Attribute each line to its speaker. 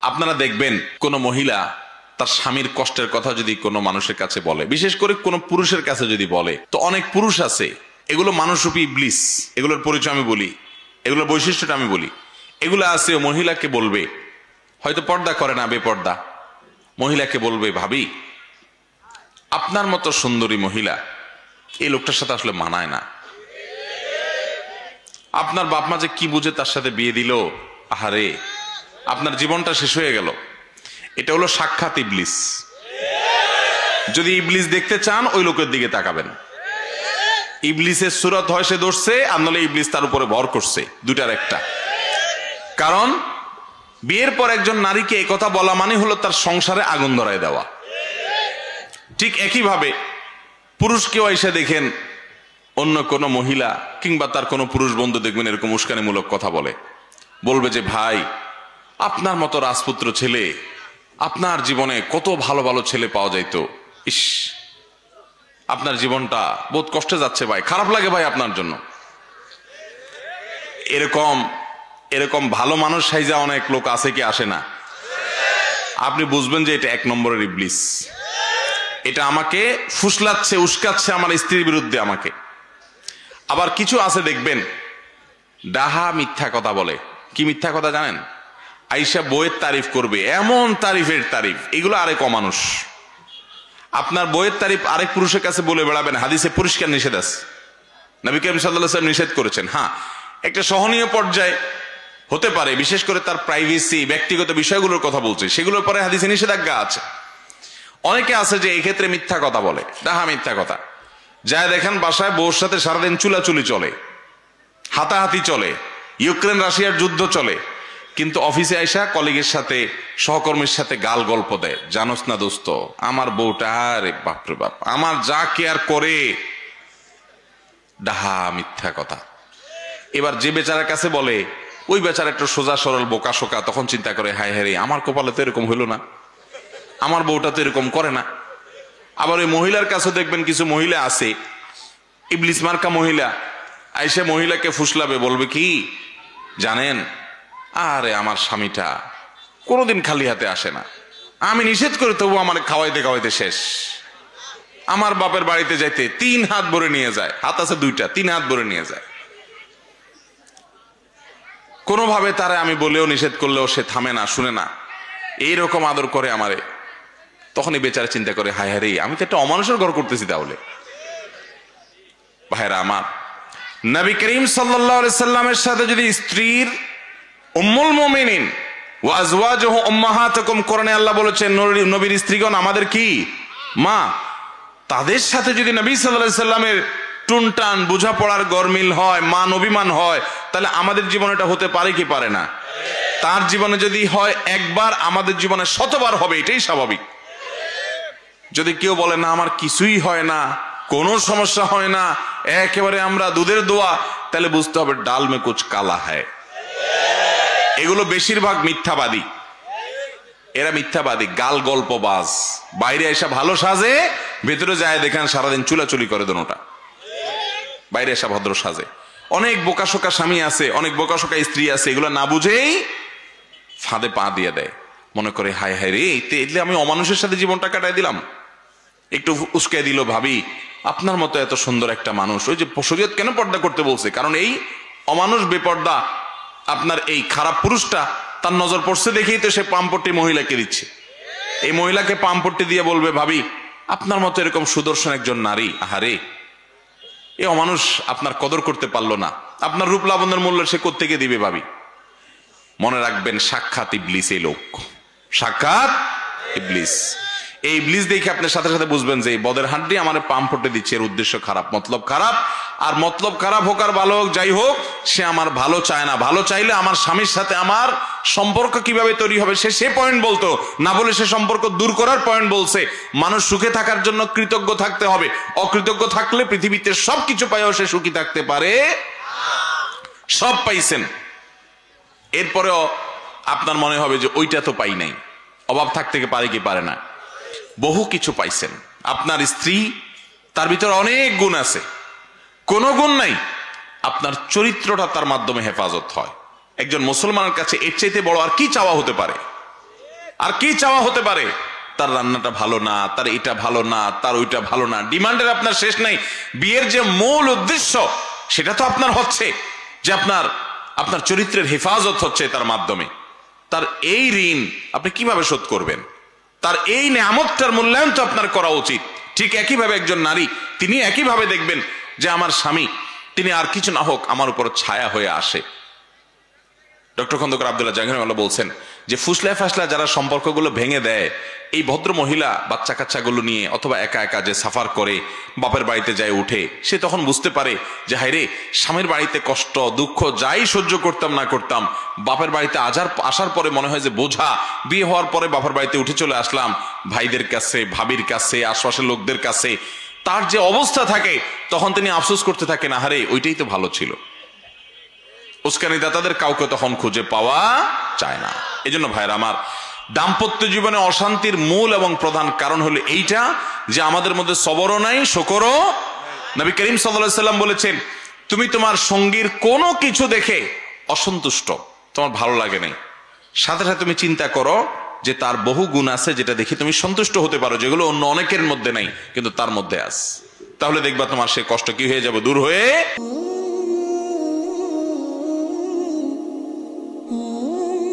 Speaker 1: আপনারা দেখবেন কোন মহিলা তার স্বামীর কষ্টের কথা যদি কোনো মানুষের কাছে বলে, বিশেষ করে কোনো পুরুষের কাছে যদি বলে, তো অনেক পুরুষ আছে, এগুলো মানুষরূপী ইবলিস, এগুলোর পরিচয় আমি বলি, এগুলোর বৈশিষ্ট্যটা আমি বলি। এগুলো আছে মহিলাকে বলবে, হয়তো পর্দা করে না, বেপর্দা, মহিলাকে বলবে, ভাবি আপনার মতো সুন্দরী মহিলা এই লোকটার সাথে আসলে মানায় না, আপনার বাপ মা যে কি বুঝে তার সাথে বিয়ে দিল, আহারে আপনার জীবনটা শেষ হয়ে গেল। এটা হলো সাক্ষাৎ ইবলিস। যদি ইবলিস দেখতে চান ওই লোকের দিকে তাকাবেন। ইবলিসের সুরত হয় সে ধরছে, আর নাহলে ইবলিস তার উপরে ভর করছে, দুটার একটা। কারণ বিয়ের পর একজন নারীকে এই কথা বলা মানে হলো তার সংসারে আগুন ধরায় দেওয়া। ঠিক একইভাবে পুরুষকেও এসে দেখেন অন্য কোনো মহিলা কিংবা তার কোনো পুরুষ বন্ধু দেখবেন এরকম উস্কানিমূলক কথা বলবে যে ভাই আপনার মতো রাজপুত্র ছেলে, আপনার জীবনে কত ভালো ভালো ছেলে পাওয়া যাইতো, ইস আপনার জীবনটা বহুত কষ্টে যাচ্ছে ভাই, খারাপ লাগে ভাই আপনার জন্য। এরকম ভালো মানুষ সাইজা অনেক লোক আছে কি আসে না? আপনি বুঝবেন যে এটা এক নম্বরের ইবলিস। এটা আমাকে ফুসলাচ্ছে, উস্কাচ্ছে আমার স্ত্রীর বিরুদ্ধে আমাকে। আবার কিছু আছে দেখবেন ডাহা মিথ্যা কথা বলে। কি মিথ্যা কথা জানেন? আইসা বইয়ের তারিফ করবে, এমন তারিফের তারিফ, এগুলো আরেক অমানুষ। আপনার বইয়ের তারিফ আরেক পুরুষের কাছে বলে বেড়াবেন, হাদিসে পরিষ্কার নিষেধ আছে, নবী করিম সাল্লাল্লাহু আলাইহি ওয়াসাল্লাম নিষেধ করেছেন। হ্যাঁ, একটা সহনীয় পর্যায়ে হতে পারে, বিশেষ করে তার প্রাইভেসি, ব্যক্তিগত বিষয়গুলোর কথা বলছে, সেগুলোর পরে হাদিসে নিষেধাজ্ঞা আছে। অনেকে আছে যে এই ক্ষেত্রে মিথ্যা কথা বলে, ডাহা মিথ্যা কথা। যায় দেখেন বাসায় বউর সাথে সারাদিন চুলাচুলি চলে, হাতাহাতি চলে, ইউক্রেন রাশিয়ার যুদ্ধ চলে, কিন্তু অফিসে আইসা কলিগের সাথে, সহকর্মীর সাথে গাল গল্প দেয়, জানোস না দোস্ত আমার বউটা, আরে বাপরে বাপ আমার যা কেয়ার করে। ডাহা মিথ্যা কথা। এবার যে বেচারার কাছে বলে, ওই বেচারা একটু সোজা সরল বোকা শোকা, তখন চিন্তা করে হায় হায় রে আমার কপালে তো এরকম হইল না, আমার বউটা তো এরকম করে না। আবার ওই মহিলার কাছে দেখবেন কিছু মহিলা আছে, ইবলিস মার্কা মহিলা, আইসে মহিলাকে ফুসলাবে, বলবে কি জানেন, আরে আমার স্বামীটা কোনোদিন খালি হাতে আসে না, আমি নিষেধ করি তবু আমার খাওয়াইতে খাওয়াইতে শেষ, আমার বাপের বাড়িতে যাইতে 3 হাত ভরে নিয়ে যায়, হাত আছে 2টা, 3 হাত ভরে নিয়ে যায়। কোনোভাবে তারা আমি বলেও নিষেধ করলেও সে থামে না, শুনে না, এইরকম আদর করে আমারে। তখনই বেচারা চিন্তা করে হায় হায় রে আমি তো একটা অমানুষের ঘর করতেছি। তাহলে ভাইরা আমার, নবী করিম সাল্লাল্লাহু আলাইহি সাল্লামের সাথে যদি স্ত্রীর উম্মুল মুমিনিন ওয়া আজওয়াজুহু উম্মাহাতুকুম, কোরআনে আল্লাহ বলেছেন নবীর স্ত্রীগণ আমাদের কি মা, তাদের সাথে যদি নবী সাল্লাল্লাহু আলাইহি সাল্লামের টুনটান বোঝাপড়ার গরমিল হয়, মান অভিমান হয়, তাহলে আমাদের জীবনে এটা হতে পারে কি পারে না? তার জীবনে যদি হয় একবার, আমাদের জীবনে 100বার হবে, এটাই স্বাভাবিক। যদি কেউ বলে না আমার কিছুই হয় না, কোনো সমস্যা হয় না, একেবারে আমরা দুধের দোয়া, তাহলে বুঝতে হবে ডাল মে কুছ কালা হ্যায়। এগুলো বেশিরভাগ মিথ্যাবাদী, এরা মিথ্যাবাদী, গাল গল্পবাজ। বাইরে এসে ভালো সাজে, ভেতরে যায় দেখেন সারাদিন চুলাচুলি করে দোনোটা। বাইরে এসে ভদ্র সাজে। অনেক বোকাশোকা স্বামী আছে, অনেক বোকাশোকা স্ত্রী আছে, এগুলো না বুঝেই ফাঁদে পা দিয়ে দেয়, মনে করে হায় হায় রে এতে আমি অমানুষের সাথে জীবনটা কাটাই দিলাম। একটু উস্কাই দিল, ভাবি আপনার মতো এত সুন্দর একটা মানুষ, ওই যে শরীয়ত কেন পর্দা করতে বলছে, কারণ এই অমানুষ বেপর্দা আপনার এই খারাপ পুরুষটা তার নজর পড়ছে দেখেই তো সে পামপট্টি মহিলাকে দিচ্ছে। এই মহিলাকে পামপট্টি দিয়ে বলবে ভাবি আপনার মতো এরকম সুদর্শন একজন নারী, আহারে এই অমানুষ আপনার কদর করতে পারলো না, আপনার রূপ লাবণ্যের মূল্য সে কোত্থেকে দিবে ভাবি। মনে রাখবেন সাক্ষাৎ ইবলিস এই লোক, সাক্ষাৎ ইবলিস। এই ইবলিস দেখে আপনি সাথে সাথে বুঝবেন যে এই বদের হাড্ডি আমার পাম ফুটে দিচ্ছে, এর উদ্দেশ্য খারাপ, মতলব খারাপ। আর মতলব খারাপ হোক আর ভালো হোক, যাই হোক, সে আমার ভালো চায় না। ভালো চাইলে আমার স্বামীর সাথে আমার সম্পর্ক কিভাবে তৈরি হবে সে পয়েন্ট বলতো না, বলে সে সম্পর্ক দূর করার পয়েন্ট বলছে। মানুষ সুখে থাকার জন্য কৃতজ্ঞ থাকতে হবে, অকৃতজ্ঞ থাকলে পৃথিবীতে সবকিছু পাইও সে সুখী থাকতে পারে। সব পাইছেন, এরপরেও আপনার মনে হবে যে ওইটা তো পাই নাই, অভাব থাকতে পারে কি পারে না, বহু কিছু পাইছেন। আপনার স্ত্রী তার ভিতরে অনেক গুণ আছে, কোনো গুণ নাই, আপনার চরিত্রটা তার মাধ্যমে হেফাজত হয়। একজন মুসলমানের কাছে এর চাইতে বড় আর কি চাওয়া হতে পারে? আর কি চাওয়া হতে পারে? তার রান্নাটা ভালো না, তার এটা ভালো না, তার ওইটা ভালো না। ডিমান্ডের আপনার শেষ নাই। বিয়ের যে মূল উদ্দেশ্য সেটা তো আপনার হচ্ছে যে আপনার চরিত্রের হেফাজত হচ্ছে তার মাধ্যমে। তার এই ঋণ আপনি কিভাবে শোধ করবেন? তার এই নেয়ামতটার মূল্যায়ন তো আপনার করা উচিত। ঠিক একইভাবে একজন নারী, তিনি একইভাবে দেখবেন যে আমার স্বামী, তিনি আর কিছু না হোক আমার উপর ছায়া হয়ে আসে। ডক্টর খন্দকার আব্দুল্লাহ জাহাঙ্গীর বলছেন যে ফুসলায় ফাসলা যারা সম্পর্কগুলো ভেঙে দেয়, এই ভদ্র মহিলা বাচ্চা কাচ্চাগুলো নিয়ে অথবা একা একা যে সাফার করে বাপের বাড়িতে যায় উঠে, সে তখন বুঝতে পারে যে হায়রে, স্বামীর বাড়িতে কষ্ট দুঃখ যাই সহ্য করতাম না করতাম, বাপের বাড়িতে আসার পরে মনে হয় যে বোঝা। বিয়ে হওয়ার পরে বাপের বাড়িতে উঠে চলে আসলাম, ভাইদের কাছে, ভাবির কাছে, আশপাশের লোকদের কাছে তার যে অবস্থা থাকে, তখন তিনি আফসোস করতে থাকেন, আহারে ওইটাই তো ভালো ছিল। উস্কানি দাতাদের কাউকে তখন খুঁজে পাওয়া যায় না। এই জন্য ভাইরা আমার, দাম্পত্য জীবনে অশান্তির মূল এবং প্রধান কারণ হলো এইটা যে আমাদের মধ্যে সবরও নাই, শকরও। নবী করিম সাল্লাল্লাহু আলাইহি সাল্লাম বলেছেন, তুমি তোমার সঙ্গীর কোনো কিছু দেখে অসন্তুষ্ট, তোমার ভালো লাগে নাই, সাথে সাথে তুমি চিন্তা করো যে তার বহু গুণ আছে যেটা দেখে তুমি সন্তুষ্ট হতে পারো, যেগুলো অন্য অনেকের মধ্যে নাই কিন্তু তার মধ্যে আছে। তাহলে দেখবা তোমার সে কষ্ট কি হয়ে যাবে, দূর হয়ে